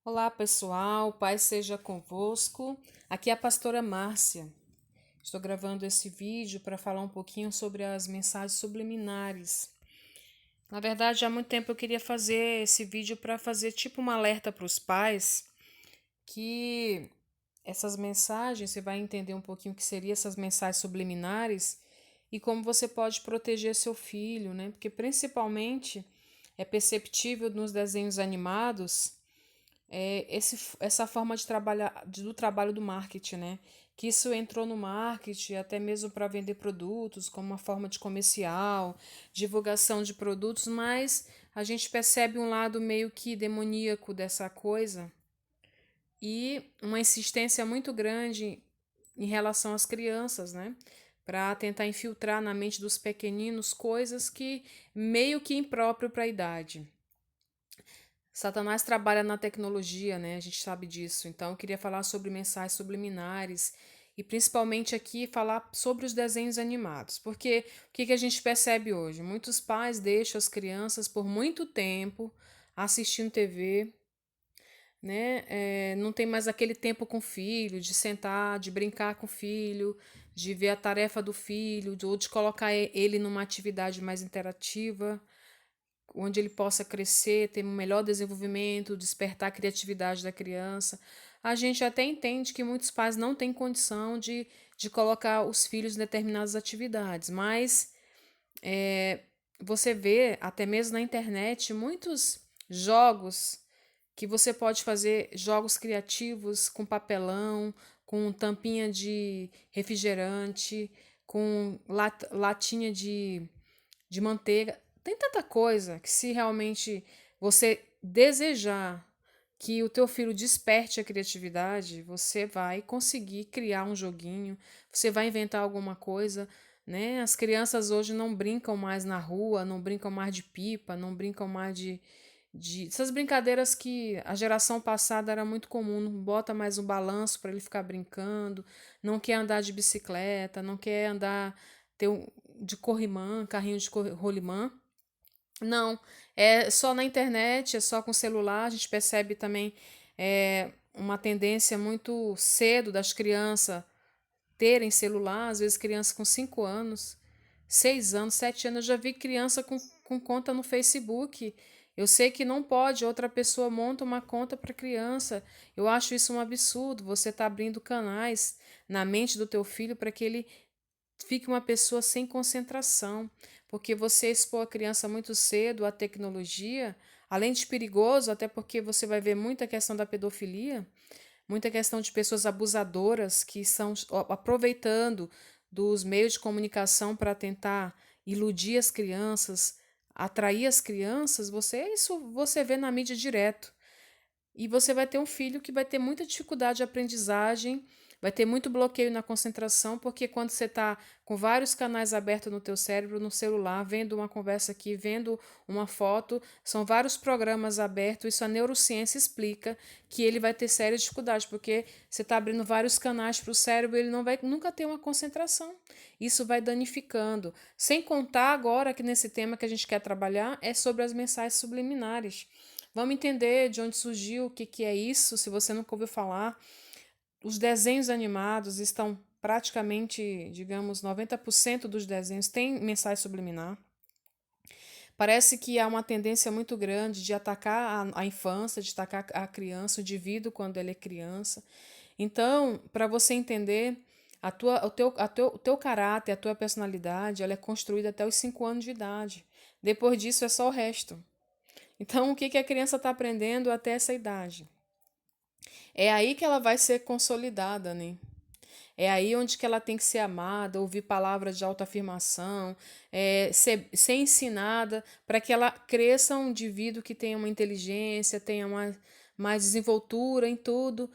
Olá, pessoal, paz seja convosco. Aqui é a pastora Márcia. Estou gravando esse vídeo para falar um pouquinho sobre as mensagens subliminares. Na verdade, há muito tempo eu queria fazer esse vídeo para fazer tipo um alerta para os pais que essas mensagens, você vai entender um pouquinho o que seriam essas mensagens subliminares e como você pode proteger seu filho, né? Porque principalmente é perceptível nos desenhos animados essa forma de trabalhar do trabalho do marketing, né? Que isso entrou no marketing até mesmo para vender produtos, como uma forma de comercial, divulgação de produtos, mas a gente percebe um lado meio que demoníaco dessa coisa e uma insistência muito grande em relação às crianças, né? Para tentar infiltrar na mente dos pequeninos coisas que meio que impróprio para a idade. Satanás trabalha na tecnologia, né? A gente sabe disso. Então, eu queria falar sobre mensagens subliminares e principalmente aqui falar sobre os desenhos animados. Porque o que a gente percebe hoje? Muitos pais deixam as crianças por muito tempo assistindo TV, né? Não tem mais aquele tempo com o filho, de sentar, de brincar com o filho, de ver a tarefa do filho, ou de colocar ele numa atividade mais interativa onde ele possa crescer, ter um melhor desenvolvimento, despertar a criatividade da criança. A gente até entende que muitos pais não têm condição de colocar os filhos em determinadas atividades, mas você vê, até mesmo na internet, muitos jogos que você pode fazer, jogos criativos com papelão, com tampinha de refrigerante, com latinha de manteiga. Tem tanta coisa que se realmente você desejar que o teu filho desperte a criatividade, você vai conseguir criar um joguinho, você vai inventar alguma coisa, né? As crianças hoje não brincam mais na rua, não brincam mais de pipa, não brincam mais de essas brincadeiras que a geração passada era muito comum, não bota mais um balanço para ele ficar brincando, não quer andar de bicicleta, não quer andar de corrimã, carrinho de rolimã. Não, é só na internet, é só com celular. A gente percebe também uma tendência muito cedo das crianças terem celular, às vezes crianças com 5 anos, 6 anos, 7 anos. Eu já vi criança com conta no Facebook. Eu sei que não pode, outra pessoa monta uma conta para criança. Eu acho isso um absurdo. Você está abrindo canais na mente do teu filho para que ele fique uma pessoa sem concentração, porque você expor a criança muito cedo à tecnologia, além de perigoso, até porque você vai ver muita questão da pedofilia, muita questão de pessoas abusadoras que estão aproveitando dos meios de comunicação para tentar iludir as crianças, atrair as crianças, isso você vê na mídia direto. E você vai ter um filho que vai ter muita dificuldade de aprendizagem, vai ter muito bloqueio na concentração, porque quando você está com vários canais abertos no teu cérebro, no celular, vendo uma conversa aqui, vendo uma foto, são vários programas abertos, isso a neurociência explica que ele vai ter séria dificuldade, porque você está abrindo vários canais para o cérebro, ele não vai nunca ter uma concentração. Isso vai danificando. Sem contar agora que nesse tema que a gente quer trabalhar é sobre as mensagens subliminares. Vamos entender de onde surgiu, o que, que é isso, se você nunca ouviu falar. Os desenhos animados estão praticamente, digamos, 90% dos desenhos têm mensagem subliminar. Parece que há uma tendência muito grande de atacar a infância, de atacar a criança, o indivíduo quando ele é criança. Então, para você entender, o teu caráter, a tua personalidade, ela é construída até os 5 anos de idade. Depois disso é só o resto. Então, o que, que a criança está aprendendo até essa idade? É aí que ela vai ser consolidada, né? É aí onde que ela tem que ser amada, ouvir palavras de autoafirmação, ser ensinada para que ela cresça um indivíduo que tenha uma inteligência, tenha mais desenvoltura em tudo.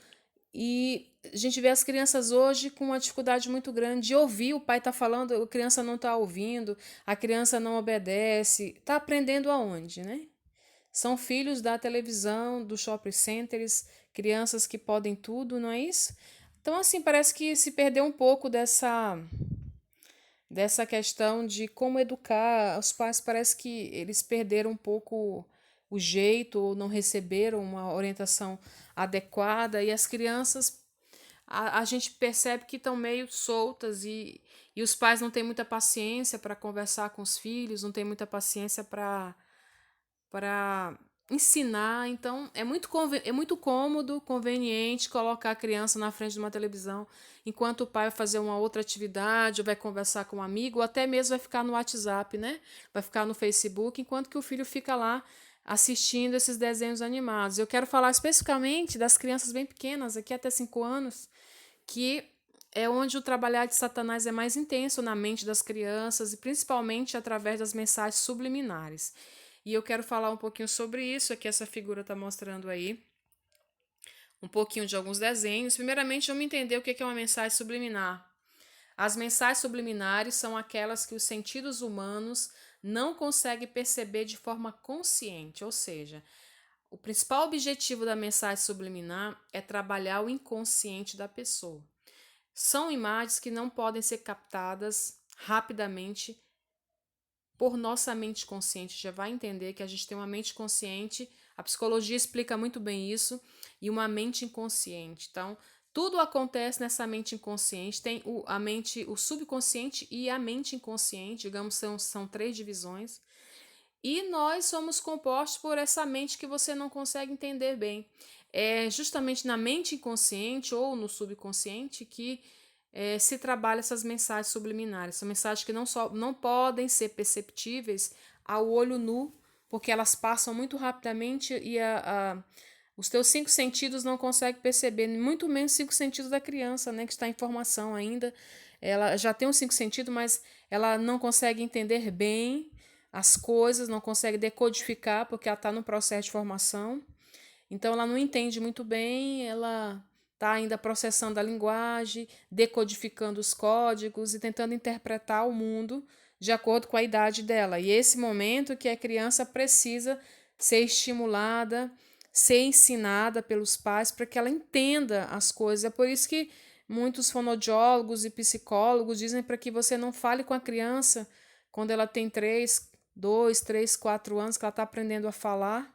E a gente vê as crianças hoje com uma dificuldade muito grande de ouvir, o pai está falando, a criança não está ouvindo, a criança não obedece. Está aprendendo aonde, né? São filhos da televisão, dos shopping centers, crianças que podem tudo, não é isso? Então, assim, parece que se perdeu um pouco dessa questão de como educar. Os pais parece que eles perderam um pouco. o jeito ou não receberam uma orientação adequada, e as crianças, a gente percebe que estão meio soltas, e os pais não têm muita paciência para conversar com os filhos, não têm muita paciência para ensinar. Então, é muito cômodo, conveniente colocar a criança na frente de uma televisão, enquanto o pai vai fazer uma outra atividade, ou vai conversar com um amigo, ou até mesmo vai ficar no WhatsApp, né? Vai ficar no Facebook, enquanto que o filho fica lá assistindo esses desenhos animados. Eu quero falar especificamente das crianças bem pequenas, aqui até 5 anos, que é onde o trabalhar de Satanás é mais intenso na mente das crianças, e principalmente através das mensagens subliminares. E eu quero falar um pouquinho sobre isso, aqui essa figura está mostrando aí um pouquinho de alguns desenhos. Primeiramente, vamos entender o que é uma mensagem subliminar. As mensagens subliminares são aquelas que os sentidos humanos não conseguem perceber de forma consciente, ou seja, o principal objetivo da mensagem subliminar é trabalhar o inconsciente da pessoa. São imagens que não podem ser captadas rapidamente por nossa mente consciente. Já vai entender que a gente tem uma mente consciente, a psicologia explica muito bem isso, e uma mente inconsciente. Então, tudo acontece nessa mente inconsciente, tem a mente, o subconsciente e a mente inconsciente, digamos, são 3 divisões. E nós somos compostos por essa mente que você não consegue entender bem. É justamente na mente inconsciente ou no subconsciente que se trabalha essas mensagens subliminares. São mensagens que não podem ser perceptíveis ao olho nu, porque elas passam muito rapidamente, e os teus 5 sentidos não conseguem perceber, muito menos 5 sentidos da criança, né, que está em formação ainda. Ela já tem os 5 sentidos, mas ela não consegue entender bem as coisas, não consegue decodificar, porque ela está no processo de formação. Então, ela não entende muito bem, ela está ainda processando a linguagem, decodificando os códigos e tentando interpretar o mundo de acordo com a idade dela. E esse momento que a criança precisa ser estimulada, ser ensinada pelos pais para que ela entenda as coisas. É por isso que muitos fonoaudiólogos e psicólogos dizem para que você não fale com a criança quando ela tem 2, 3, 4 anos, que ela está aprendendo a falar,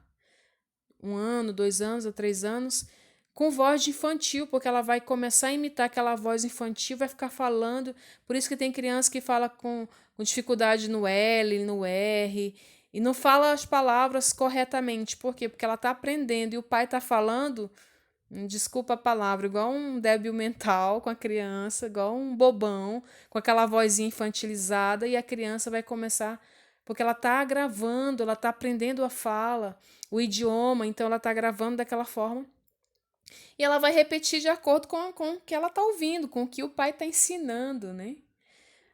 1 ano, 2 anos ou 3 anos, com voz de infantil, porque ela vai começar a imitar aquela voz infantil, vai ficar falando. Por isso que tem criança que fala com dificuldade no L, no R, e não fala as palavras corretamente. Por quê? Porque ela está aprendendo e o pai está falando, desculpa a palavra, igual um débil mental com a criança, igual um bobão, com aquela vozinha infantilizada, e a criança vai começar, porque ela está gravando, ela está aprendendo a fala, o idioma, então ela está gravando daquela forma. E ela vai repetir de acordo com o que ela está ouvindo, com o que o pai está ensinando, né?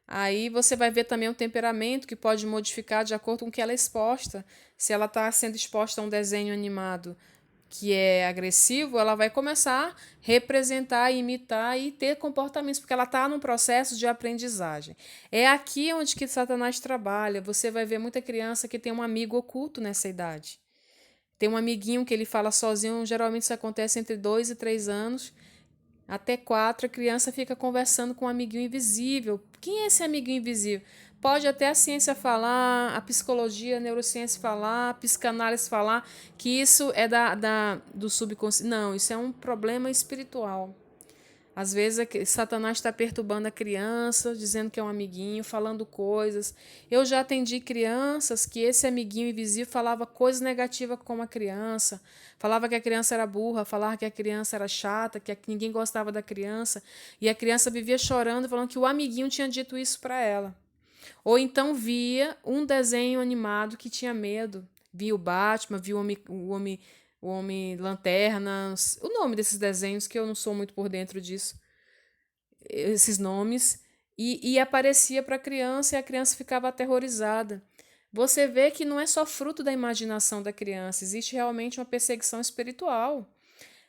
Aí você vai ver também o temperamento que pode modificar de acordo com o que ela é exposta. Se ela está sendo exposta a um desenho animado que é agressivo, ela vai começar a representar, imitar e ter comportamentos, porque ela está num processo de aprendizagem. É aqui onde que Satanás trabalha. Você vai ver muita criança que tem um amigo oculto nessa idade. Tem um amiguinho que ele fala sozinho, geralmente isso acontece entre 2 e 3 anos, até 4, a criança fica conversando com um amiguinho invisível. Quem é esse amiguinho invisível? Pode até a ciência falar, a psicologia, a neurociência falar, a psicanálise falar que isso é do subconsciente. Não, isso é um problema espiritual. Às vezes Satanás está perturbando a criança, dizendo que é um amiguinho, falando coisas. Eu já atendi crianças que esse amiguinho invisível falava coisas negativas com a criança, falava que a criança era burra, falava que a criança era chata, que ninguém gostava da criança, e a criança vivia chorando, falando que o amiguinho tinha dito isso para ela. Ou então via um desenho animado que tinha medo, via o Batman, via o Homem Lanterna, o nome desses desenhos, que eu não sou muito por dentro disso, esses nomes, e aparecia para a criança, e a criança ficava aterrorizada. Você vê que não é só fruto da imaginação da criança, existe realmente uma perseguição espiritual.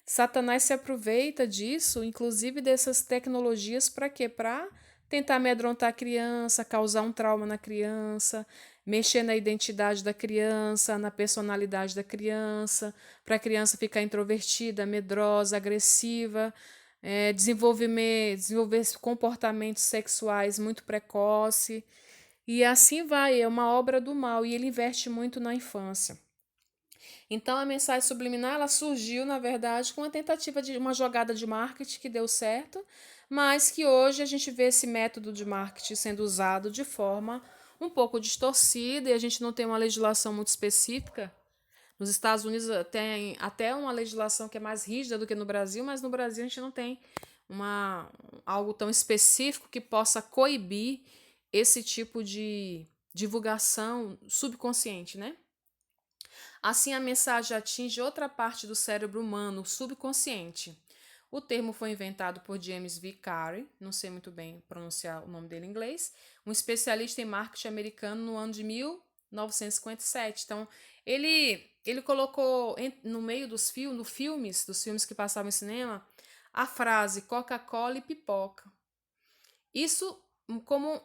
Satanás se aproveita disso, inclusive dessas tecnologias, para quê? Para tentar amedrontar a criança, causar um trauma na criança, mexer na identidade da criança, na personalidade da criança, para a criança ficar introvertida, medrosa, agressiva, desenvolver comportamentos sexuais muito precoce. E assim vai, é uma obra do mal, e ele investe muito na infância. Então, a mensagem subliminar ela surgiu, na verdade, com uma tentativa de uma jogada de marketing que deu certo, mas que hoje a gente vê esse método de marketing sendo usado de forma um pouco distorcida e a gente não tem uma legislação muito específica. Nos Estados Unidos tem até uma legislação que é mais rígida do que no Brasil, mas no Brasil a gente não tem algo tão específico que possa coibir esse tipo de divulgação subconsciente, né? Assim, a mensagem atinge outra parte do cérebro humano, o subconsciente. O termo foi inventado por James V. Carey, não sei muito bem pronunciar o nome dele em inglês, um especialista em marketing americano no ano de 1957. Então, ele colocou no meio dos filmes que passavam em cinema, a frase Coca-Cola e pipoca. Isso como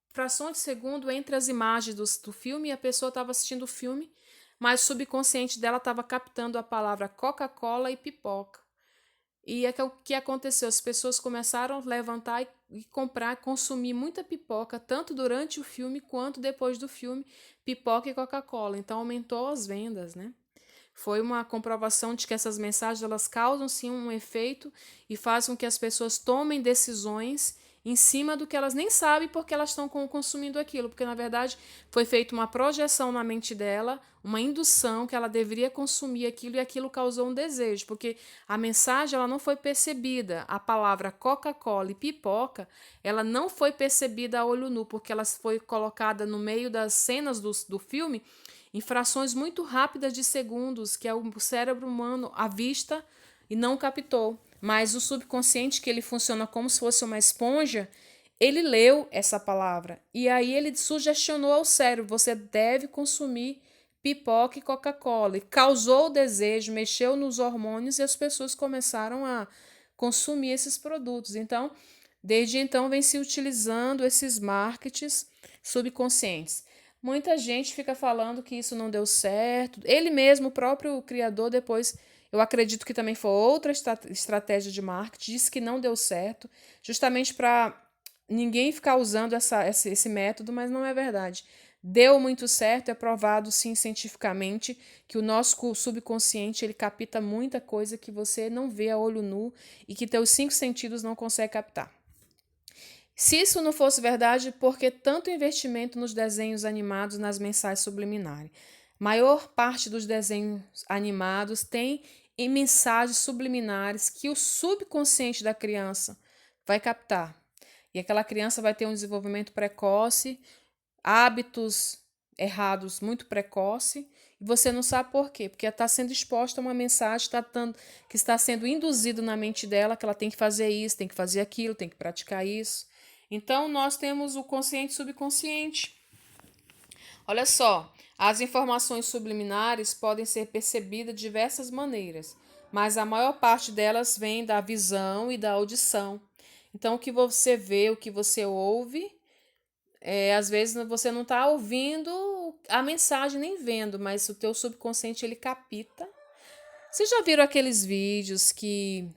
fração de segundo entre as imagens do filme e a pessoa estava assistindo o filme, mas o subconsciente dela estava captando a palavra Coca-Cola e pipoca. E o que aconteceu? As pessoas começaram a levantar e comprar, consumir muita pipoca, tanto durante o filme quanto depois do filme, pipoca e Coca-Cola. Então aumentou as vendas, né? Foi uma comprovação de que essas mensagens elas causam sim um efeito e fazem com que as pessoas tomem decisões em cima do que elas nem sabem porque elas estão consumindo aquilo, porque na verdade foi feita uma projeção na mente dela, uma indução que ela deveria consumir aquilo e aquilo causou um desejo, porque a mensagem ela não foi percebida, a palavra Coca-Cola e pipoca, ela não foi percebida a olho nu, porque ela foi colocada no meio das cenas do filme em frações muito rápidas de segundos, que é o cérebro humano à vista e não captou. Mas o subconsciente, que ele funciona como se fosse uma esponja, ele leu essa palavra e aí ele sugestionou ao cérebro: você deve consumir pipoca e Coca-Cola. E causou o desejo, mexeu nos hormônios e as pessoas começaram a consumir esses produtos. Então, desde então, vem se utilizando esses marketings subconscientes. Muita gente fica falando que isso não deu certo. Ele mesmo, o próprio criador, depois, eu acredito que também foi outra estratégia de marketing, disse que não deu certo, justamente para ninguém ficar usando esse método, mas não é verdade. Deu muito certo, é provado sim cientificamente que o nosso subconsciente ele capta muita coisa que você não vê a olho nu e que teus 5 sentidos não conseguem captar. Se isso não fosse verdade, por que tanto investimento nos desenhos animados nas mensagens subliminares? Maior parte dos desenhos animados tem mensagens subliminares que o subconsciente da criança vai captar. E aquela criança vai ter um desenvolvimento precoce, hábitos errados muito precoce, e você não sabe por quê, porque está sendo exposta a uma mensagem que está sendo induzido na mente dela que ela tem que fazer isso, tem que fazer aquilo, tem que praticar isso. Então, nós temos o consciente e subconsciente. Olha só, as informações subliminares podem ser percebidas de diversas maneiras, mas a maior parte delas vem da visão e da audição. Então, o que você vê, o que você ouve, às vezes você não está ouvindo a mensagem nem vendo, mas o teu subconsciente ele capta. Vocês já viram aqueles vídeos que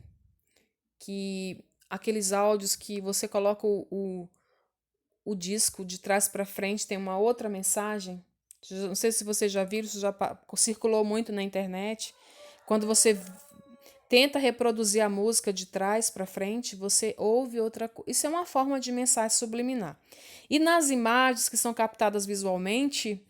aqueles áudios que você coloca o disco de trás para frente tem uma outra mensagem? Não sei se vocês já viram, isso já circulou muito na internet. Quando você tenta reproduzir a música de trás para frente, você ouve outra coisa. Isso é uma forma de mensagem subliminar. E nas imagens que são captadas visualmente,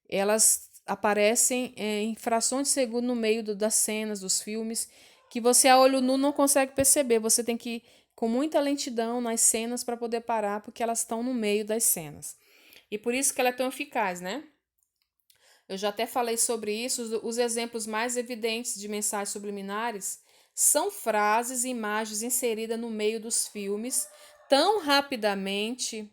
elas aparecem em frações de segundo no meio das cenas, dos filmes, que você a olho nu não consegue perceber. Você tem que ir com muita lentidão nas cenas para poder parar, porque elas estão no meio das cenas. E por isso que ela é tão eficaz, né? Eu já até falei sobre isso. Os exemplos mais evidentes de mensagens subliminares são frases e imagens inseridas no meio dos filmes tão rapidamente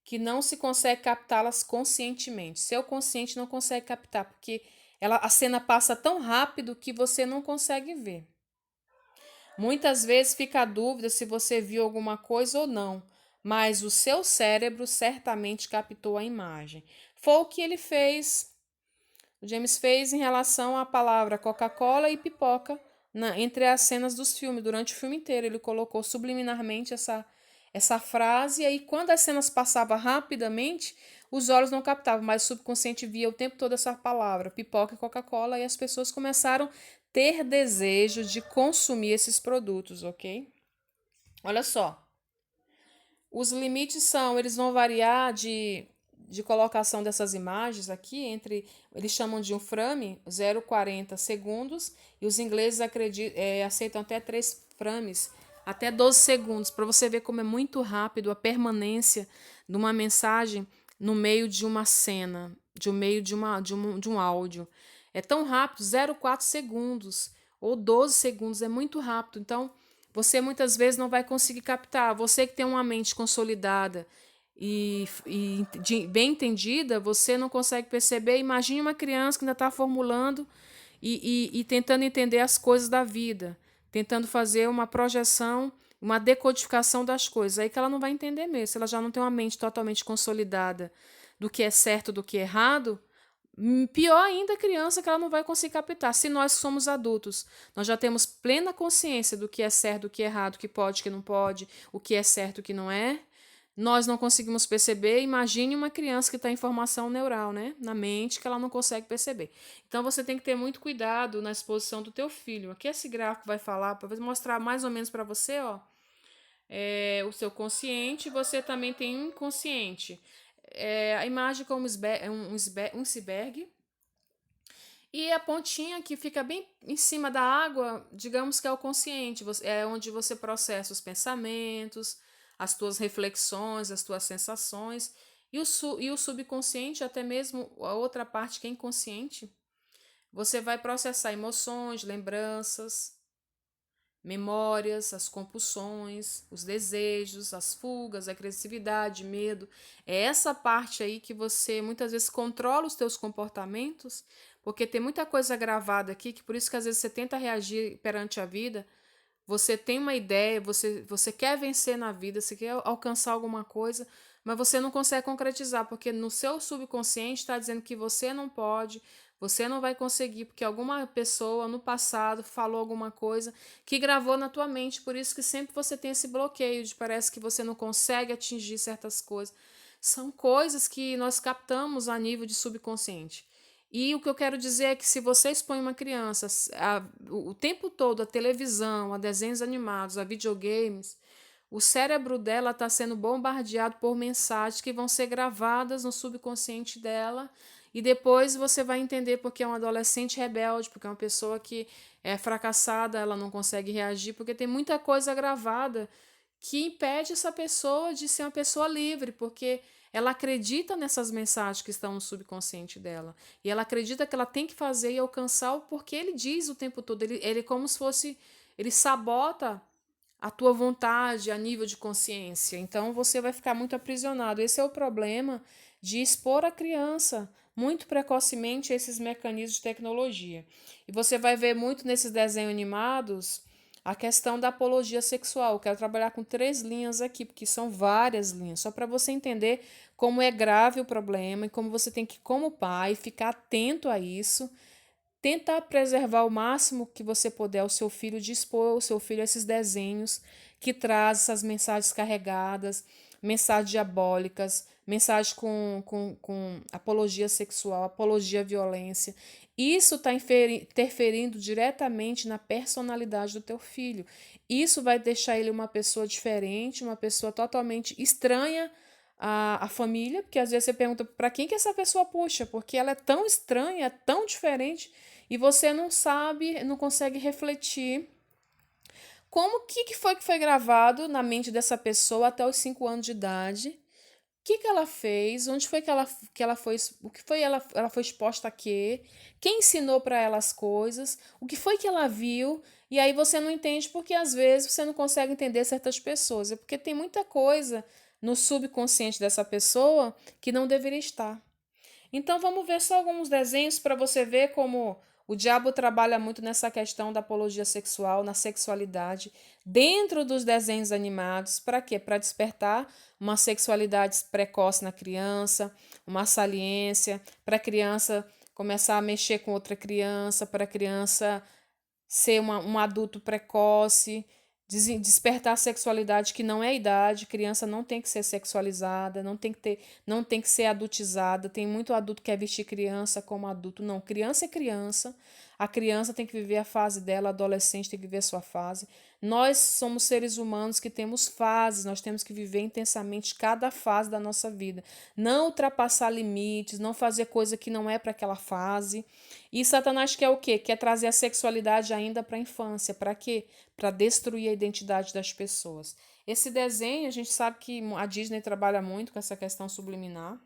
que não se consegue captá-las conscientemente. Seu consciente não consegue captar, porque a cena passa tão rápido que você não consegue ver. Muitas vezes fica a dúvida se você viu alguma coisa ou não, mas o seu cérebro certamente captou a imagem. Foi o que ele fez. O James fez em relação à palavra Coca-Cola e pipoca entre as cenas dos filmes. Durante o filme inteiro, ele colocou subliminarmente essa frase. E aí, quando as cenas passavam rapidamente, os olhos não captavam, mas o subconsciente via o tempo todo essa palavra, pipoca e Coca-Cola, e as pessoas começaram a ter desejo de consumir esses produtos, ok? Olha só, os limites eles vão variar de colocação dessas imagens aqui, eles chamam de um frame, 0,40 segundos, e os ingleses aceitam até 3 frames, até 12 segundos, para você ver como é muito rápido a permanência de uma mensagem no meio de uma cena, de um meio de um áudio. É tão rápido, 0,4 segundos ou 12 segundos, é muito rápido. Então, você muitas vezes não vai conseguir captar. Você que tem uma mente consolidada bem entendida, você não consegue perceber. Imagine uma criança que ainda está formulando e tentando entender as coisas da vida, tentando fazer uma projeção, uma decodificação das coisas. Aí que ela não vai entender mesmo. Se ela já não tem uma mente totalmente consolidada do que é certo do que é errado, pior ainda a criança que ela não vai conseguir captar. Se nós que somos adultos, nós já temos plena consciência do que é certo, do que é errado, o que pode, o que não pode, o que é certo, o que não é, nós não conseguimos perceber. Imagine uma criança que está em formação neural, né, na mente, que ela não consegue perceber. Então você tem que ter muito cuidado na exposição do teu filho. Aqui esse gráfico vai falar, para mostrar mais ou menos para você, ó, o seu consciente, você também tem um inconsciente. A imagem como um iceberg, e a pontinha que fica bem em cima da água, digamos que é o consciente, é onde você processa os pensamentos, as tuas reflexões, as tuas sensações, e o subconsciente, até mesmo a outra parte que é inconsciente, você vai processar emoções, lembranças, memórias, as compulsões, os desejos, as fugas, a agressividade, medo. É essa parte aí que você muitas vezes controla os teus comportamentos, porque tem muita coisa gravada aqui, que por isso que às vezes você tenta reagir perante a vida, você tem uma ideia, você quer vencer na vida, você quer alcançar alguma coisa, mas você não consegue concretizar, porque no seu subconsciente está dizendo que você não pode, você não vai conseguir, porque alguma pessoa no passado falou alguma coisa que gravou na tua mente, por isso que sempre você tem esse bloqueio de parece que você não consegue atingir certas coisas. São coisas que nós captamos a nível de subconsciente. E o que eu quero dizer é que se você expõe uma criança o tempo todo a televisão, a desenhos animados, a videogames, o cérebro dela está sendo bombardeado por mensagens que vão ser gravadas no subconsciente dela e depois você vai entender porque é um adolescente rebelde, porque é uma pessoa que é fracassada, ela não consegue reagir, porque tem muita coisa gravada que impede essa pessoa de ser uma pessoa livre, porque ela acredita nessas mensagens que estão no subconsciente dela. E ela acredita que ela tem que fazer e alcançar, porque ele diz o tempo todo, ele como se fosse, ele sabota a tua vontade a nível de consciência. Então você vai ficar muito aprisionado. Esse é o problema de expor a criança muito precocemente a esses mecanismos de tecnologia. E você vai ver muito nesses desenhos animados a questão da apologia sexual. Eu quero trabalhar com 3 linhas aqui, porque são várias linhas, só para você entender como é grave o problema e como você tem que, como pai, ficar atento a isso, tentar preservar o máximo que você puder o seu filho, de expor o seu filho a esses desenhos que trazem essas mensagens carregadas, mensagens diabólicas, mensagens com apologia sexual, apologia à violência. Isso está interferindo diretamente na personalidade do teu filho. Isso vai deixar ele uma pessoa diferente, uma pessoa totalmente estranha à família, porque às vezes você pergunta para quem que essa pessoa puxa, porque ela é tão estranha, é tão diferente, e você não sabe, não consegue refletir como que foi gravado na mente dessa pessoa até os 5 anos de idade, o que ela fez, onde foi que ela foi, o que foi ela foi exposta a quê, quem ensinou para ela as coisas, o que foi que ela viu, e aí você não entende porque às vezes você não consegue entender certas pessoas, é porque tem muita coisa no subconsciente dessa pessoa que não deveria estar. Então vamos ver só alguns desenhos para você ver como o diabo trabalha muito nessa questão da apologia sexual, na sexualidade, dentro dos desenhos animados. Para quê? Para despertar uma sexualidade precoce na criança, uma saliência, para a criança começar a mexer com outra criança, para a criança ser um adulto precoce. Despertar a sexualidade que não é idade, criança não tem que ser sexualizada, não tem que ser adultizada. Tem muito adulto que quer vestir criança como adulto. Não, criança é criança. A criança tem que viver a fase dela, a adolescente tem que viver a sua fase. Nós somos seres humanos que temos fases, nós temos que viver intensamente cada fase da nossa vida. Não ultrapassar limites, não fazer coisa que não é para aquela fase. E Satanás quer o quê? Quer trazer a sexualidade ainda para a infância. Para quê? Para destruir a identidade das pessoas. Esse desenho, a gente sabe que a Disney trabalha muito com essa questão subliminar.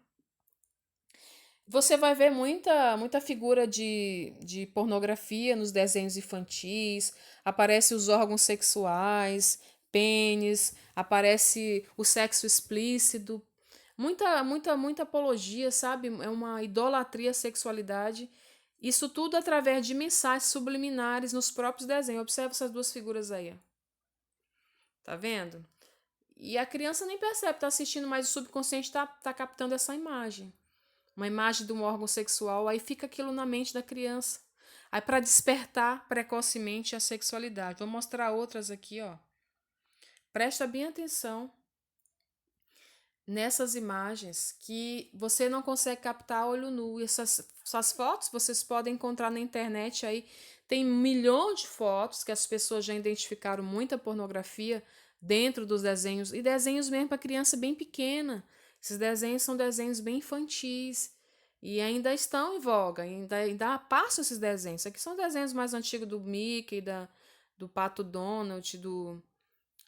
Você vai ver muita figura de pornografia nos desenhos infantis, aparece os órgãos sexuais, pênis, aparece o sexo explícito, muita apologia, sabe? É uma idolatria à sexualidade. Isso tudo através de mensagens subliminares nos próprios desenhos. Observe essas duas figuras aí, ó. Tá vendo? E a criança nem percebe, tá assistindo, mas o subconsciente tá captando essa imagem. Uma imagem de um órgão sexual, aí fica aquilo na mente da criança. Aí para despertar precocemente a sexualidade. Vou mostrar outras aqui, ó. Presta bem atenção nessas imagens que você não consegue captar a olho nu. Essas fotos vocês podem encontrar na internet aí. Tem milhões de fotos que as pessoas já identificaram muita pornografia dentro dos desenhos. E desenhos mesmo para criança bem pequena. Esses desenhos são desenhos bem infantis. E ainda estão em voga, ainda passam esses desenhos. Isso aqui são desenhos mais antigos do Mickey, do Pato Donald, do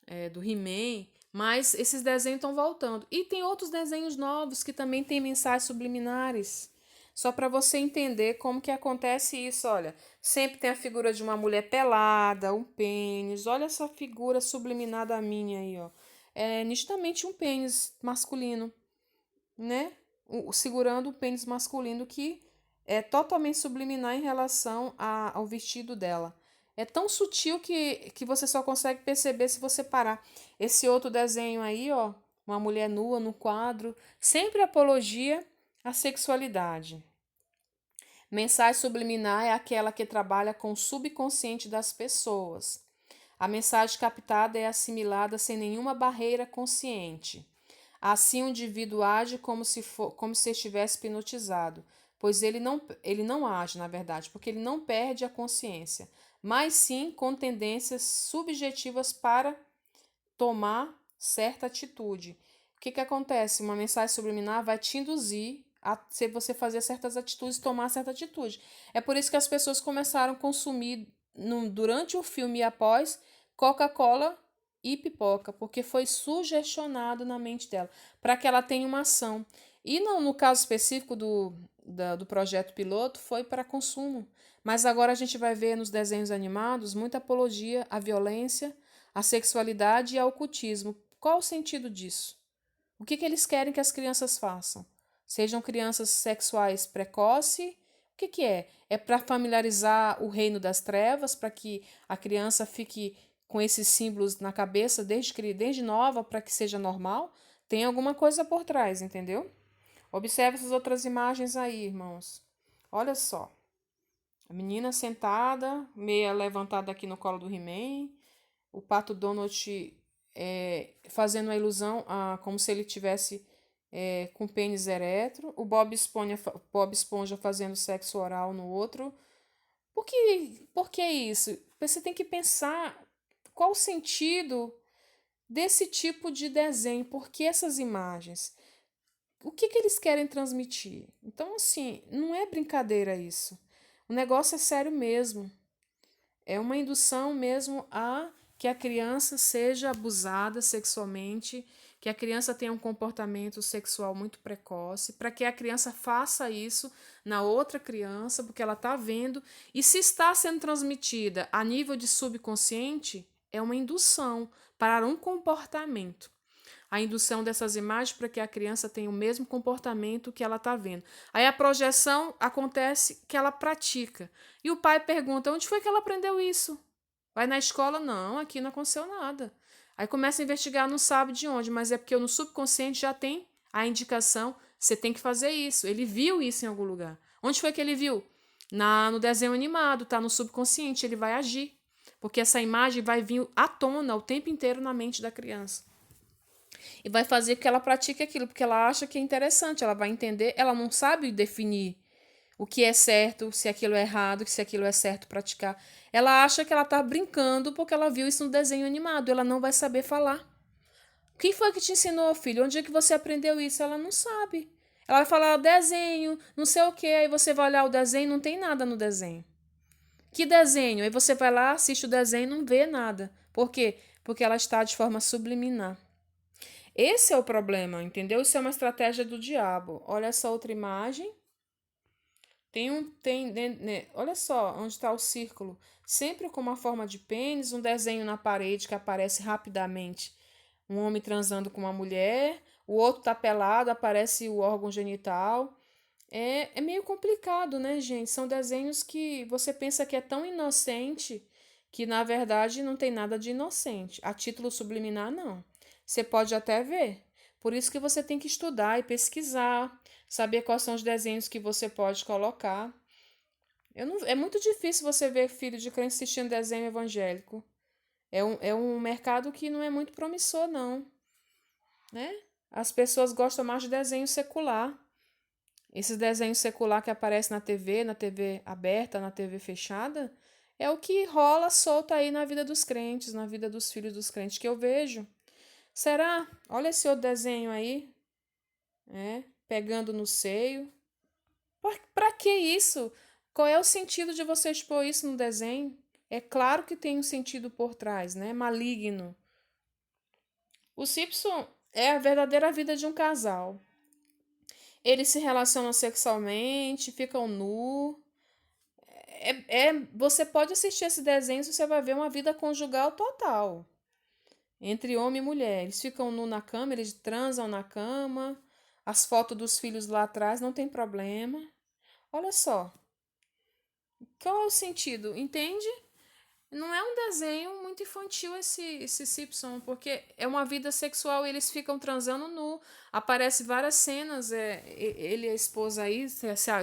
He-Man. Mas esses desenhos estão voltando. E tem outros desenhos novos que também têm mensagens subliminares. Só para você entender como que acontece isso, olha. Sempre tem a figura de uma mulher pelada, um pênis. Olha essa figura subliminar da minha aí, ó. É nitidamente um pênis masculino, né? Segurando o pênis masculino que é totalmente subliminar em relação ao vestido dela. É tão sutil que você só consegue perceber se você parar. Esse outro desenho aí, ó, uma mulher nua no quadro, sempre apologia à sexualidade. Mensagem subliminar é aquela que trabalha com o subconsciente das pessoas. A mensagem captada é assimilada sem nenhuma barreira consciente. Assim, o indivíduo age como se estivesse hipnotizado, pois ele não age, na verdade, porque ele não perde a consciência, mas sim com tendências subjetivas para tomar certa atitude. O que acontece? Uma mensagem subliminar vai te induzir a se você fazer certas atitudes, tomar certa atitude. É por isso que as pessoas começaram a consumir durante o filme e após Coca-Cola e pipoca, porque foi sugestionado na mente dela, para que ela tenha uma ação. E no caso específico do projeto piloto, foi para consumo. Mas agora a gente vai ver nos desenhos animados muita apologia à violência, à sexualidade e ao ocultismo. Qual o sentido disso? O que eles querem que as crianças façam? Sejam crianças sexuais precoces? O que é? É para familiarizar o reino das trevas, para que a criança fique com esses símbolos na cabeça desde nova, para que seja normal? Tem alguma coisa por trás, entendeu? Observe essas outras imagens aí, irmãos. Olha só. A menina sentada, meia levantada aqui no colo do He-Man. O Pato Donald fazendo a ilusão como se ele tivesse com pênis ereto. O Bob Esponja fazendo sexo oral no outro. Por que isso? Você tem que pensar qual o sentido desse tipo de desenho, por que essas imagens? O que eles querem transmitir? Então, assim, não é brincadeira isso. O negócio é sério mesmo. É uma indução mesmo a que a criança seja abusada sexualmente, que a criança tenha um comportamento sexual muito precoce, para que a criança faça isso na outra criança, porque ela está vendo. E se está sendo transmitida a nível de subconsciente, é uma indução para um comportamento. A indução dessas imagens para que a criança tenha o mesmo comportamento que ela está vendo. Aí a projeção acontece que ela pratica. E o pai pergunta: onde foi que ela aprendeu isso? Vai na escola? Não, aqui não aconteceu nada. Aí começa a investigar, não sabe de onde, mas é porque no subconsciente já tem a indicação: você tem que fazer isso. Ele viu isso em algum lugar. Onde foi que ele viu? No desenho animado, tá no subconsciente, ele vai agir. Porque essa imagem vai vir à tona o tempo inteiro na mente da criança. E vai fazer com que ela pratique aquilo, porque ela acha que é interessante, ela vai entender, ela não sabe definir o que é certo, se aquilo é errado, se aquilo é certo praticar. Ela acha que ela está brincando porque ela viu isso no desenho animado, ela não vai saber falar. Quem foi que te ensinou, filho? Onde é que você aprendeu isso? Ela não sabe. Ela vai falar desenho, não sei o que, aí você vai olhar o desenho, não tem nada no desenho. Que desenho? Aí você vai lá, assiste o desenho e não vê nada. Por quê? Porque ela está de forma subliminar. Esse é o problema, entendeu? Isso é uma estratégia do diabo. Olha essa outra imagem. Olha só onde está o círculo. Sempre com uma forma de pênis, um desenho na parede que aparece rapidamente. Um homem transando com uma mulher, o outro tá pelado, aparece o órgão genital. É meio complicado, né, gente? São desenhos que você pensa que é tão inocente que, na verdade, não tem nada de inocente. A título subliminar, não. Você pode até ver. Por isso que você tem que estudar e pesquisar, saber quais são os desenhos que você pode colocar. É muito difícil você ver filho de crente assistindo desenho evangélico. É um mercado que não é muito promissor, não, né? As pessoas gostam mais de desenho secular. Esses desenhos secular que aparecem na TV aberta, na TV fechada, é o que rola solta aí na vida dos crentes, na vida dos filhos dos crentes que eu vejo. Será? Olha esse outro desenho aí, pegando no seio. Pra que isso? Qual é o sentido de você expor isso no desenho? É claro que tem um sentido por trás, né? Maligno. O Simpson é a verdadeira vida de um casal. Eles se relacionam sexualmente, ficam nu. Você pode assistir esse desenho e você vai ver uma vida conjugal total. Entre homem e mulher. Eles ficam nu na cama, eles transam na cama. As fotos dos filhos lá atrás não tem problema. Olha só. Qual é o sentido? Entende? Não é um desenho muito infantil esse Simpson, porque é uma vida sexual e eles ficam transando nu. Aparece várias cenas, ele e a esposa aí,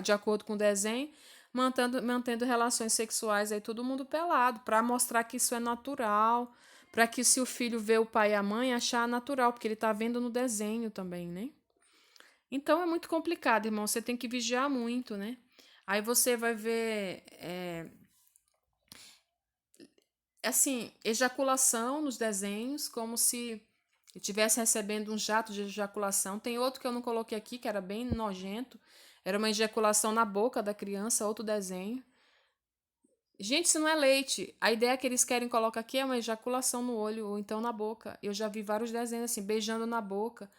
de acordo com o desenho, mantendo relações sexuais aí, todo mundo pelado, para mostrar que isso é natural, para que se o filho vê o pai e a mãe, achar natural, porque ele está vendo no desenho também, né? Então é muito complicado, irmão, você tem que vigiar muito, né? Aí você vai ver assim, ejaculação nos desenhos, como se estivesse recebendo um jato de ejaculação. Tem outro que eu não coloquei aqui, que era bem nojento. Era uma ejaculação na boca da criança, outro desenho. Gente, isso não é leite. A ideia que eles querem colocar aqui é uma ejaculação no olho ou então na boca. Eu já vi vários desenhos assim, beijando na boca.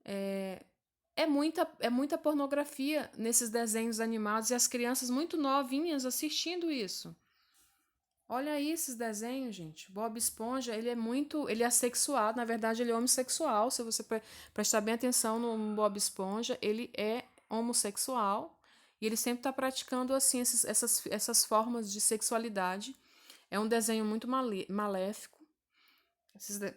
É muita pornografia nesses desenhos animados e as crianças muito novinhas assistindo isso. Olha aí esses desenhos, gente. Bob Esponja, ele é assexuado, na verdade ele é homossexual. Se você prestar bem atenção no Bob Esponja, ele é homossexual e ele sempre está praticando assim essas formas de sexualidade. É um desenho muito maléfico. Esses, de-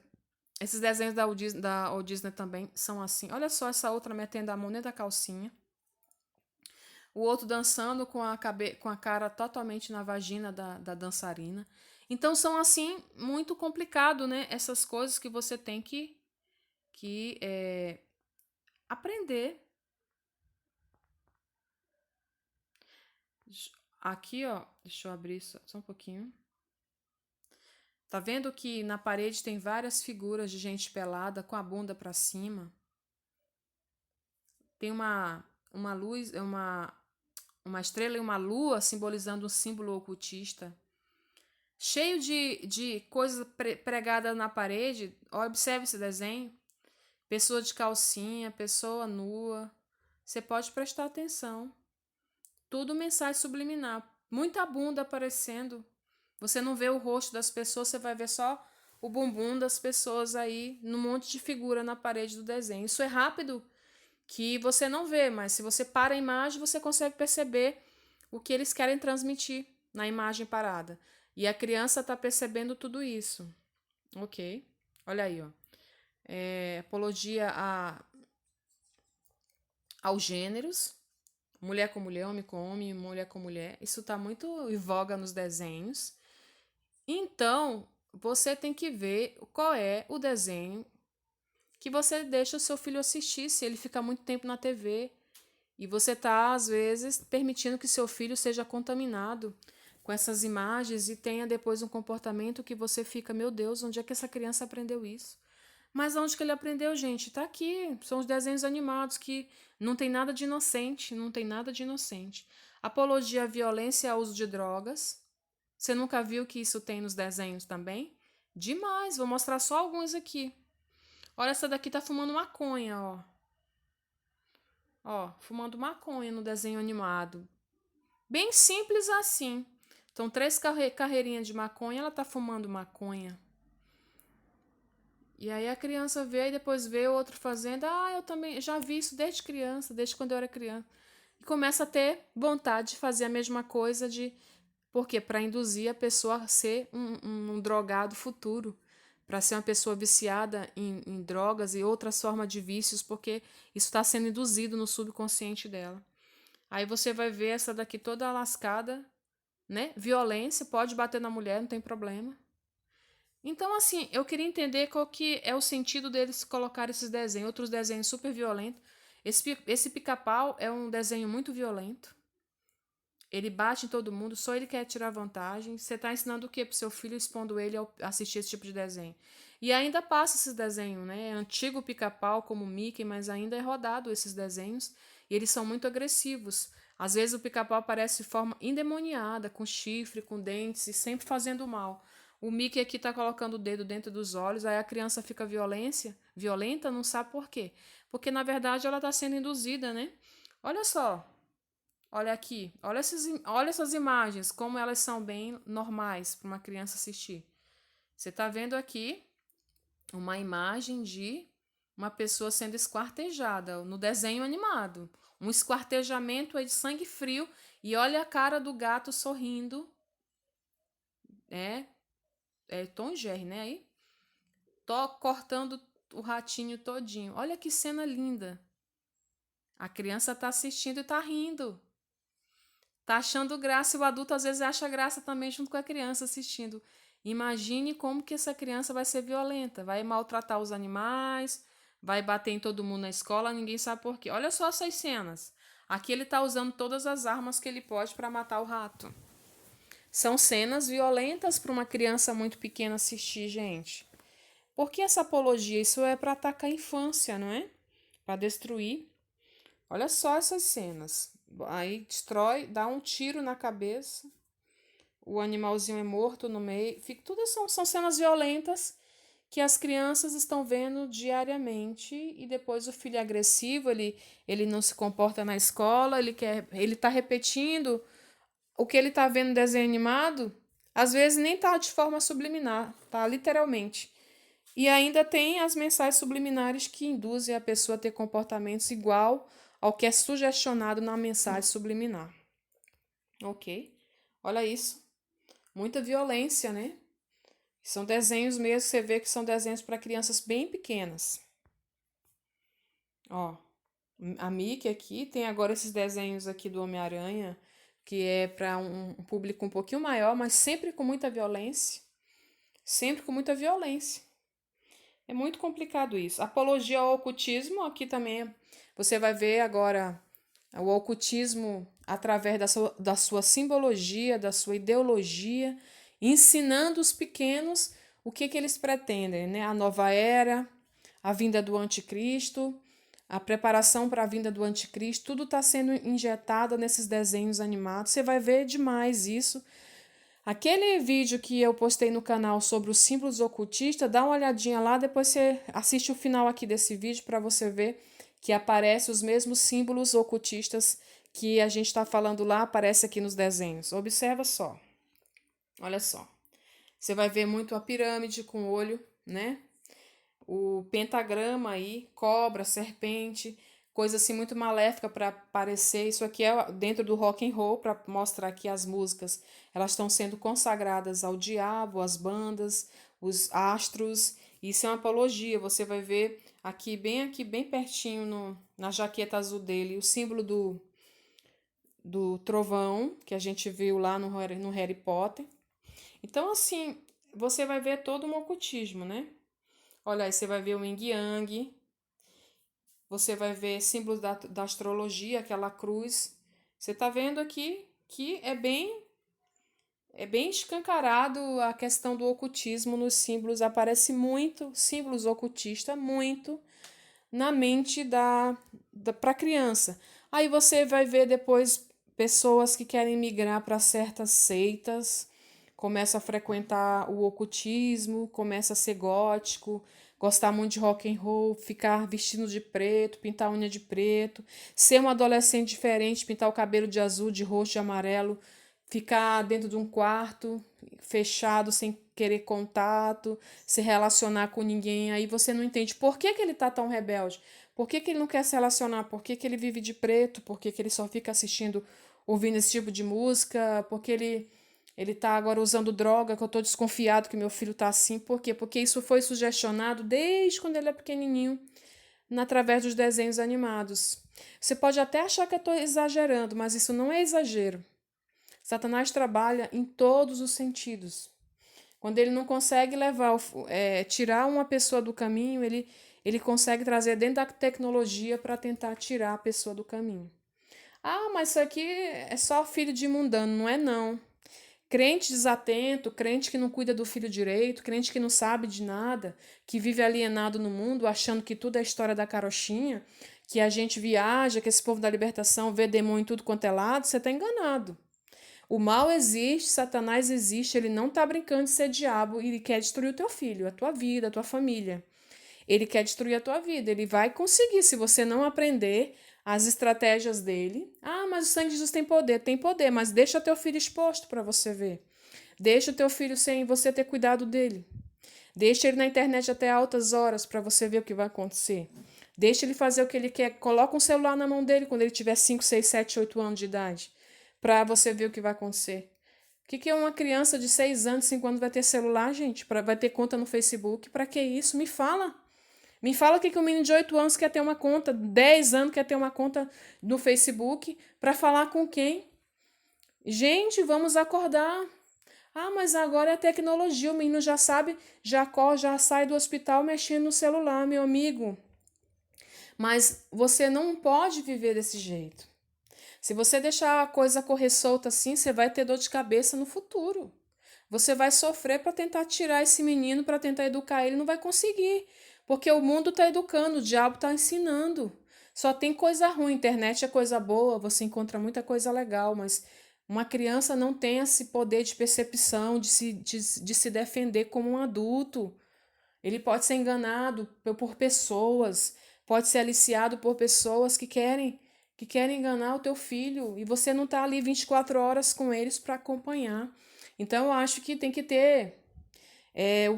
esses desenhos da Walt Disney também são assim. Olha só essa outra metendo a mão dentro da calcinha. O outro dançando com a cara totalmente na vagina da dançarina. Então são assim muito complicado, né? Essas coisas que você tem que aprender. Aqui, ó, deixa eu abrir só um pouquinho. Tá vendo que na parede tem várias figuras de gente pelada com a bunda para cima? Tem uma luz, uma estrela e uma lua simbolizando um símbolo ocultista. Cheio de coisas pregadas na parede. Observe esse desenho. Pessoa de calcinha, pessoa nua. Você pode prestar atenção. Tudo mensagem subliminar. Muita bunda aparecendo. Você não vê o rosto das pessoas, você vai ver só o bumbum das pessoas aí, num monte de figura na parede do desenho. Isso é rápido que você não vê, mas se você para a imagem, você consegue perceber o que eles querem transmitir na imagem parada. E a criança está percebendo tudo isso. Ok. Olha aí, ó. Apologia aos gêneros. Mulher com mulher, homem com homem, mulher com mulher. Isso está muito em voga nos desenhos. Então, você tem que ver qual é o desenho que você deixa o seu filho assistir, se ele fica muito tempo na TV. E você está, às vezes, permitindo que seu filho seja contaminado com essas imagens e tenha depois um comportamento que você fica, meu Deus, onde é que essa criança aprendeu isso? Mas onde que ele aprendeu, gente? Tá aqui. São os desenhos animados que não tem nada de inocente, não tem nada de inocente. Apologia à violência e ao uso de drogas. Você nunca viu que isso tem nos desenhos também? Demais, vou mostrar só alguns aqui. Olha, essa daqui tá fumando maconha, ó. Ó, fumando maconha no desenho animado. Bem simples assim. Então, três carreirinhas de maconha, ela tá fumando maconha. E aí a criança vê e depois vê o outro fazendo. Ah, eu também já vi isso desde criança, desde quando eu era criança. E começa a ter vontade de fazer a mesma coisa de. Por quê? Para induzir a pessoa a ser um drogado futuro. Para ser uma pessoa viciada em drogas e outras formas de vícios, porque isso está sendo induzido no subconsciente dela. Aí você vai ver essa daqui toda lascada, né? Violência, pode bater na mulher, não tem problema. Então, assim, eu queria entender qual que é o sentido deles colocar esses desenhos, outros desenhos super violentos. Esse pica-pau é um desenho muito violento. Ele bate em todo mundo, só ele quer tirar vantagem. Você está ensinando o quê para o seu filho, expondo ele a assistir esse tipo de desenho? E ainda passa esses desenhos, né? É antigo pica-pau como Mickey, mas ainda é rodado esses desenhos. E eles são muito agressivos. Às vezes o pica-pau aparece de forma endemoniada, com chifre, com dentes e sempre fazendo mal. O Mickey aqui está colocando o dedo dentro dos olhos, aí a criança fica violenta, não sabe por quê. Porque na verdade ela está sendo induzida, né? Olha só, olha aqui, olha essas imagens, como elas são bem normais para uma criança assistir. Você está vendo aqui uma imagem de uma pessoa sendo esquartejada no desenho animado. Um esquartejamento de sangue frio e olha a cara do gato sorrindo. É, é Tom e Jerry, né? Aí, tô cortando o ratinho todinho. Olha que cena linda. A criança está assistindo e está rindo. Tá achando graça e o adulto às vezes acha graça também junto com a criança assistindo. Imagine como que essa criança vai ser violenta, vai maltratar os animais, vai bater em todo mundo na escola, ninguém sabe por quê. Olha só essas cenas. Aqui ele está usando todas as armas que ele pode para matar o rato. São cenas violentas para uma criança muito pequena assistir, gente. Por que essa apologia? Isso é para atacar a infância, não é? Para destruir. Olha só essas cenas. Aí destrói, dá um tiro na cabeça. O animalzinho é morto no meio. Tudo são cenas violentas que as crianças estão vendo diariamente e depois o filho é agressivo, ele não se comporta na escola, ele está repetindo o que ele está vendo no desenho animado, às vezes nem está de forma subliminar, tá literalmente. E ainda tem as mensagens subliminares que induzem a pessoa a ter comportamentos igual ao que é sugestionado na mensagem subliminar. Ok? Olha isso. Muita violência, né? São desenhos mesmo, você vê que são desenhos para crianças bem pequenas. Ó, a Mickey aqui tem agora esses desenhos aqui do Homem-Aranha, que é para um público um pouquinho maior, mas sempre com muita violência. Sempre com muita violência. É muito complicado isso. Apologia ao ocultismo, aqui também você vai ver agora o ocultismo através da sua simbologia, da sua ideologia, ensinando os pequenos o que eles pretendem, né? A nova era, a vinda do anticristo, a preparação para a vinda do anticristo, tudo está sendo injetado nesses desenhos animados. Você vai ver demais isso. Aquele vídeo que eu postei no canal sobre os símbolos ocultistas, dá uma olhadinha lá, depois você assiste o final aqui desse vídeo para você ver que aparece os mesmos símbolos ocultistas que a gente está falando lá, aparece aqui nos desenhos. Observa só. Olha só. Você vai ver muito a pirâmide com olho, né? O pentagrama aí, cobra, serpente, coisa assim muito maléfica para parecer. Isso aqui é dentro do rock and roll para mostrar que as músicas elas estão sendo consagradas ao diabo, às bandas, os astros. Isso é uma apologia. Você vai ver aqui bem pertinho na jaqueta azul dele, o símbolo do trovão que a gente viu lá no Harry Potter. Então, assim, você vai ver todo um ocultismo, né? Olha aí, você vai ver o Yin Yang, você vai ver símbolos da astrologia, aquela cruz. Você está vendo aqui que é bem escancarado a questão do ocultismo nos símbolos. Aparece muito, símbolos ocultistas, muito na mente para a criança. Aí você vai ver depois pessoas que querem migrar para certas seitas, começa a frequentar o ocultismo, começa a ser gótico, gostar muito de rock and roll, ficar vestindo de preto, pintar a unha de preto, ser um adolescente diferente, pintar o cabelo de azul, de roxo, de amarelo, ficar dentro de um quarto fechado sem querer contato, se relacionar com ninguém. Aí você não entende por que ele está tão rebelde, por que ele não quer se relacionar, por que ele vive de preto, por que ele só fica assistindo, ouvindo esse tipo de música, porque ele tá agora usando droga, que eu tô desconfiado que meu filho tá assim. Por quê? Porque isso foi sugestionado desde quando ele é pequenininho, através dos desenhos animados. Você pode até achar que eu estou exagerando, mas isso não é exagero. Satanás trabalha em todos os sentidos. Quando ele não consegue tirar uma pessoa do caminho, ele consegue trazer dentro da tecnologia para tentar tirar a pessoa do caminho. Ah, mas isso aqui é só filho de mundano. Não é não. Crente desatento, crente que não cuida do filho direito, crente que não sabe de nada, que vive alienado no mundo, achando que tudo é história da carochinha, que a gente viaja, que esse povo da libertação vê demônio em tudo quanto é lado, você está enganado. O mal existe, Satanás existe, ele não está brincando de ser diabo e ele quer destruir o teu filho, a tua vida, a tua família. Ele quer destruir a tua vida, ele vai conseguir se você não aprender as estratégias dele. Ah, mas o sangue de Jesus tem poder, mas deixa teu filho exposto para você ver. Deixa o teu filho sem você ter cuidado dele. Deixa ele na internet até altas horas para você ver o que vai acontecer. Deixa ele fazer o que ele quer. Coloca um celular na mão dele quando ele tiver 5, 6, 7, 8 anos de idade, para você ver o que vai acontecer. O que é uma criança de 6 anos, 5 anos vai ter celular, gente? Vai ter conta no Facebook? Para que isso? Me fala. Me fala o que um menino de 8 anos quer ter uma conta, 10 anos quer ter uma conta no Facebook, para falar com quem? Gente, vamos acordar. Ah, mas agora é tecnologia, o menino já sabe, já corre, já sai do hospital mexendo no celular, meu amigo. Mas você não pode viver desse jeito. Se você deixar a coisa correr solta assim, você vai ter dor de cabeça no futuro. Você vai sofrer para tentar tirar esse menino, para tentar educar ele, não vai conseguir. Porque o mundo está educando, o diabo está ensinando. Só tem coisa ruim, internet é coisa boa, você encontra muita coisa legal, mas uma criança não tem esse poder de percepção, de se defender como um adulto. Ele pode ser enganado por pessoas, pode ser aliciado por pessoas que querem enganar o teu filho e você não está ali 24 horas com eles para acompanhar. Então, eu acho que tem que ter,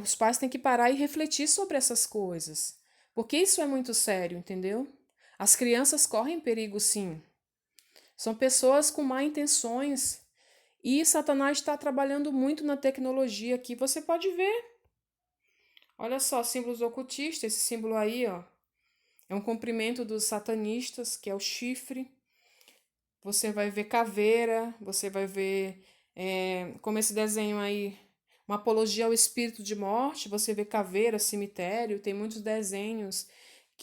os pais têm que parar e refletir sobre essas coisas, porque isso é muito sério, entendeu? As crianças correm perigo, sim. São pessoas com má intenções e Satanás está trabalhando muito na tecnologia aqui. Você pode ver. Olha só, símbolos ocultistas, esse símbolo aí, ó, é um comprimento dos satanistas, que é o chifre. Você vai ver caveira, você vai ver, como esse desenho aí, uma apologia ao espírito de morte. Você vê caveira, cemitério, tem muitos desenhos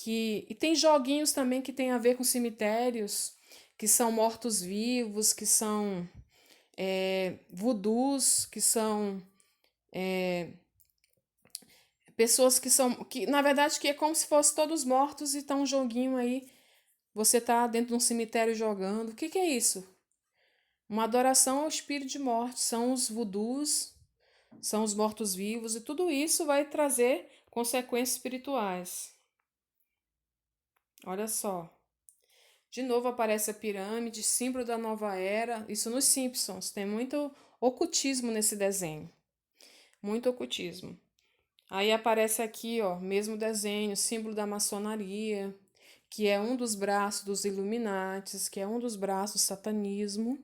e tem joguinhos também que tem a ver com cemitérios, que são mortos-vivos, que são voodoos, que são pessoas que na verdade que é como se fossem todos mortos e tá um joguinho aí, você tá dentro de um cemitério jogando. O que é isso? Uma adoração ao espírito de morte, são os voodoos, são os mortos-vivos e tudo isso vai trazer consequências espirituais. Olha só. De novo aparece a pirâmide, símbolo da nova era. Isso nos Simpsons, tem muito ocultismo nesse desenho. Muito ocultismo. Aí aparece aqui, ó, mesmo desenho, símbolo da maçonaria, que é um dos braços dos Illuminates, que é um dos braços do satanismo.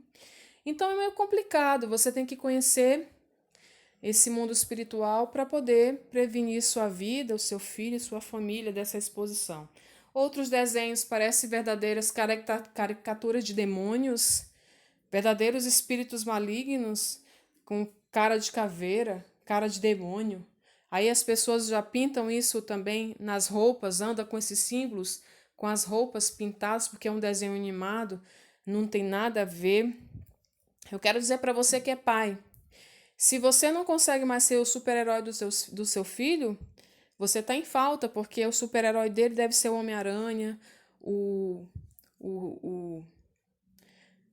Então é meio complicado, você tem que conhecer esse mundo espiritual para poder prevenir sua vida, o seu filho e sua família dessa exposição. Outros desenhos parecem verdadeiras caricaturas de demônios, verdadeiros espíritos malignos, com cara de caveira, cara de demônio. Aí as pessoas já pintam isso também nas roupas, anda com esses símbolos, com as roupas pintadas, porque é um desenho animado, não tem nada a ver. Eu quero dizer para você que é pai. Se você não consegue mais ser o super-herói do seu filho, você está em falta, porque o super-herói dele deve ser o Homem-Aranha, o, o,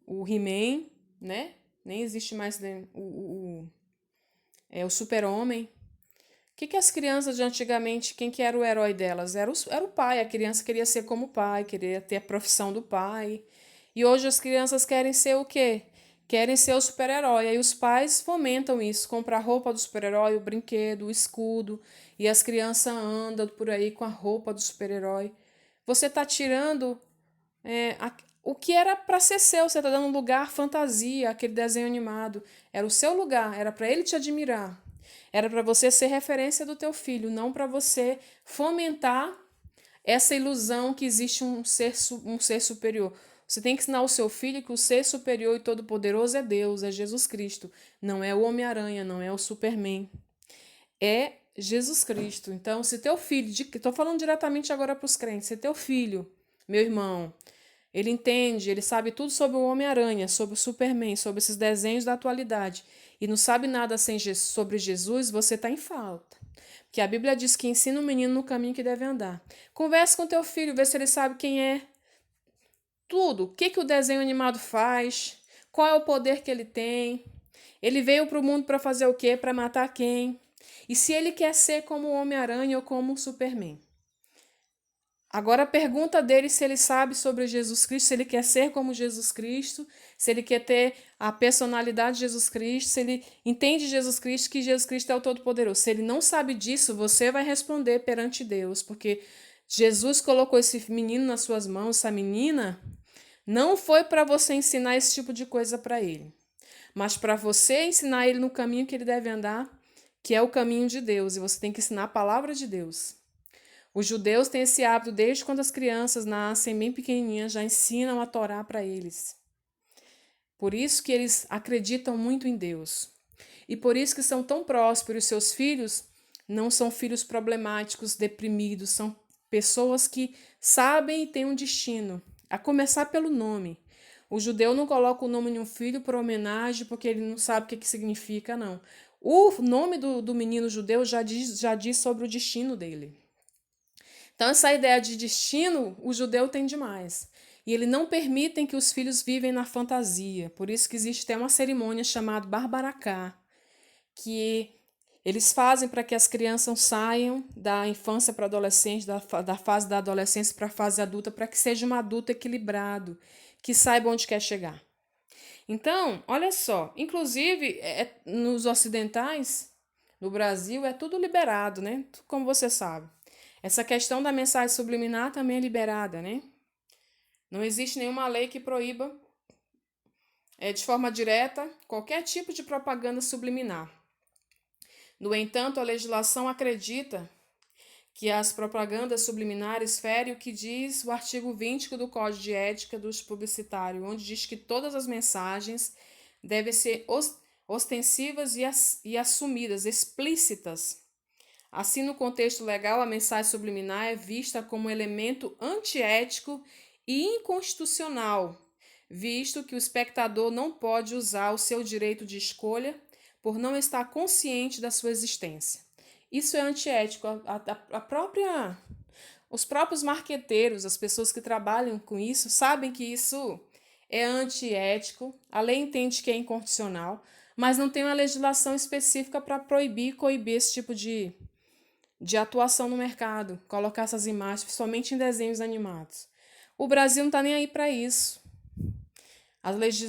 o He-Man, né? Nem existe mais o Super-Homem. Que as crianças de antigamente, quem que era o herói delas? Era o pai, a criança queria ser como o pai, queria ter a profissão do pai. E hoje as crianças querem ser o quê? Querem ser o super-herói. Aí os pais fomentam isso, comprar a roupa do super-herói, o brinquedo, o escudo, e as crianças andam por aí com a roupa do super-herói. Você está tirando o que era para ser seu, você está dando lugar à fantasia, aquele desenho animado. Era o seu lugar, era para ele te admirar. Era para você ser referência do teu filho, não para você fomentar essa ilusão que existe um ser superior. Você tem que ensinar ao seu filho que o ser superior e todo-poderoso é Deus, é Jesus Cristo. Não é o Homem-Aranha, não é o Superman. É Jesus Cristo. Então, se teu filho, estou falando diretamente agora para os crentes, se teu filho, meu irmão, ele entende, ele sabe tudo sobre o Homem-Aranha, sobre o Superman, sobre esses desenhos da atualidade, e não sabe nada sobre Jesus, você está em falta. Porque a Bíblia diz que ensina o menino no caminho que deve andar. Converse com teu filho, vê se ele sabe quem é. Tudo. O que o desenho animado faz, qual é o poder que ele tem. Ele veio para o mundo para fazer o quê? Para matar quem? E se ele quer ser como o Homem-Aranha ou como o Superman? Agora a pergunta dele se ele sabe sobre Jesus Cristo, se ele quer ser como Jesus Cristo, se ele quer ter a personalidade de Jesus Cristo, se ele entende Jesus Cristo, que Jesus Cristo é o Todo-Poderoso. Se ele não sabe disso, você vai responder perante Deus, porque Jesus colocou esse menino nas suas mãos, essa menina, não foi para você ensinar esse tipo de coisa para ele, mas para você ensinar ele no caminho que ele deve andar, que é o caminho de Deus, e você tem que ensinar a palavra de Deus. Os judeus têm esse hábito desde quando as crianças nascem bem pequenininhas, já ensinam a Torá para eles. Por isso que eles acreditam muito em Deus. E por isso que são tão prósperos. Seus filhos não são filhos problemáticos, deprimidos, são pessoas que sabem e têm um destino, a começar pelo nome. O judeu não coloca o nome de um filho por homenagem, porque ele não sabe o que significa, não. O nome do menino judeu já diz sobre o destino dele. Então, essa ideia de destino, o judeu tem demais. E eles não permitem que os filhos vivem na fantasia. Por isso que existe até uma cerimônia chamada Barbaracá, que eles fazem para que as crianças saiam da infância para a adolescência, da fase da adolescência para a fase adulta, para que seja um adulto equilibrado, que saiba onde quer chegar. Então, olha só, inclusive nos ocidentais, no Brasil, é tudo liberado, né? Como você sabe. Essa questão da mensagem subliminar também é liberada, né? Não existe nenhuma lei que proíba de forma direta qualquer tipo de propaganda subliminar. No entanto, a legislação acredita que as propagandas subliminares ferem o que diz o artigo 20 do Código de Ética dos Publicitários, onde diz que todas as mensagens devem ser ostensivas e assumidas, explícitas. Assim, no contexto legal, a mensagem subliminar é vista como elemento antiético e inconstitucional, visto que o espectador não pode usar o seu direito de escolha por não estar consciente da sua existência. Isso é antiético. Os próprios marqueteiros, as pessoas que trabalham com isso, sabem que isso é antiético. A lei entende que é inconstitucional, mas não tem uma legislação específica para proibir e coibir esse tipo de atuação no mercado, colocar essas imagens somente em desenhos animados. O Brasil não está nem aí para isso.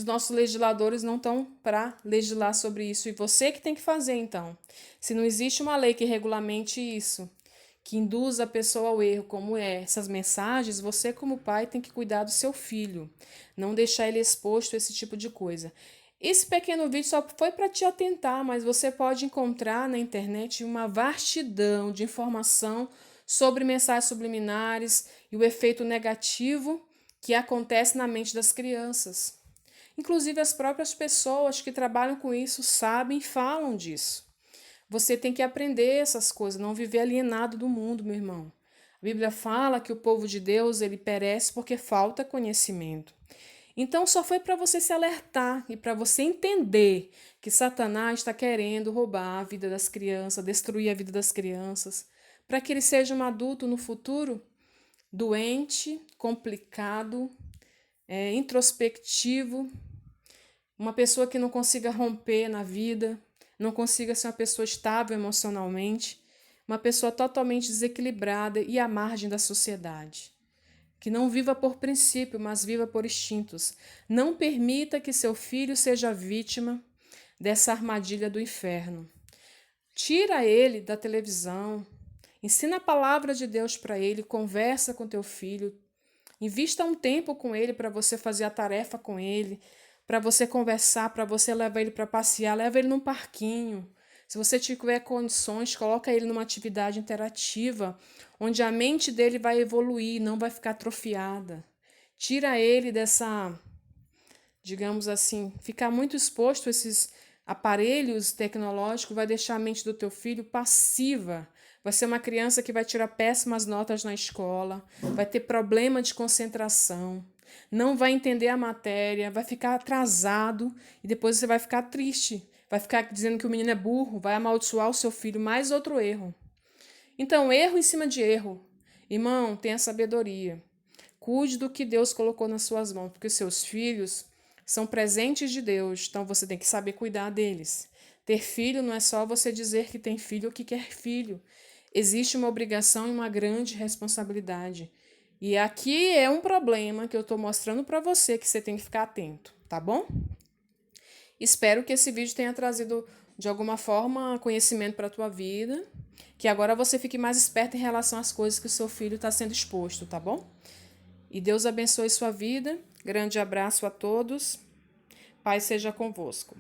Nossos legisladores não estão para legislar sobre isso. E você que tem que fazer, então. Se não existe uma lei que regulamente isso, que induza a pessoa ao erro, como essas mensagens, você, como pai, tem que cuidar do seu filho. Não deixar ele exposto a esse tipo de coisa. Esse pequeno vídeo só foi para te atentar, mas você pode encontrar na internet uma vastidão de informação sobre mensagens subliminares e o efeito negativo que acontece na mente das crianças. Inclusive as próprias pessoas que trabalham com isso sabem e falam disso. Você tem que aprender essas coisas, não viver alienado do mundo, meu irmão. A Bíblia fala que o povo de Deus, ele perece porque falta conhecimento. Então só foi para você se alertar e para você entender que Satanás está querendo roubar a vida das crianças, destruir a vida das crianças, para que ele seja um adulto no futuro doente, complicado, introspectivo, uma pessoa que não consiga romper na vida, não consiga ser uma pessoa estável emocionalmente, uma pessoa totalmente desequilibrada e à margem da sociedade. Que não viva por princípio, mas viva por instintos. Não permita que seu filho seja vítima dessa armadilha do inferno. Tira ele da televisão, ensina a palavra de Deus para ele, conversa com teu filho, invista um tempo com ele para você fazer a tarefa com ele, para você conversar, para você levar ele para passear, leva ele num parquinho. Se você tiver condições, coloca ele numa atividade interativa, onde a mente dele vai evoluir, não vai ficar atrofiada. Tira ele dessa, digamos assim, ficar muito exposto a esses aparelhos tecnológicos vai deixar a mente do teu filho passiva. Vai ser uma criança que vai tirar péssimas notas na escola, vai ter problema de concentração, não vai entender a matéria, vai ficar atrasado e depois você vai ficar triste. Vai ficar dizendo que o menino é burro, vai amaldiçoar o seu filho, mais outro erro. Então, erro em cima de erro. Irmão, tenha sabedoria. Cuide do que Deus colocou nas suas mãos, porque seus filhos são presentes de Deus, então você tem que saber cuidar deles. Ter filho não é só você dizer que tem filho ou que quer filho. Existe uma obrigação e uma grande responsabilidade. E aqui é um problema que eu estou mostrando para você que você tem que ficar atento, tá bom? Espero que esse vídeo tenha trazido, de alguma forma, conhecimento para a tua vida, que agora você fique mais esperto em relação às coisas que o seu filho está sendo exposto, tá bom? E Deus abençoe sua vida. Grande abraço a todos. Paz seja convosco.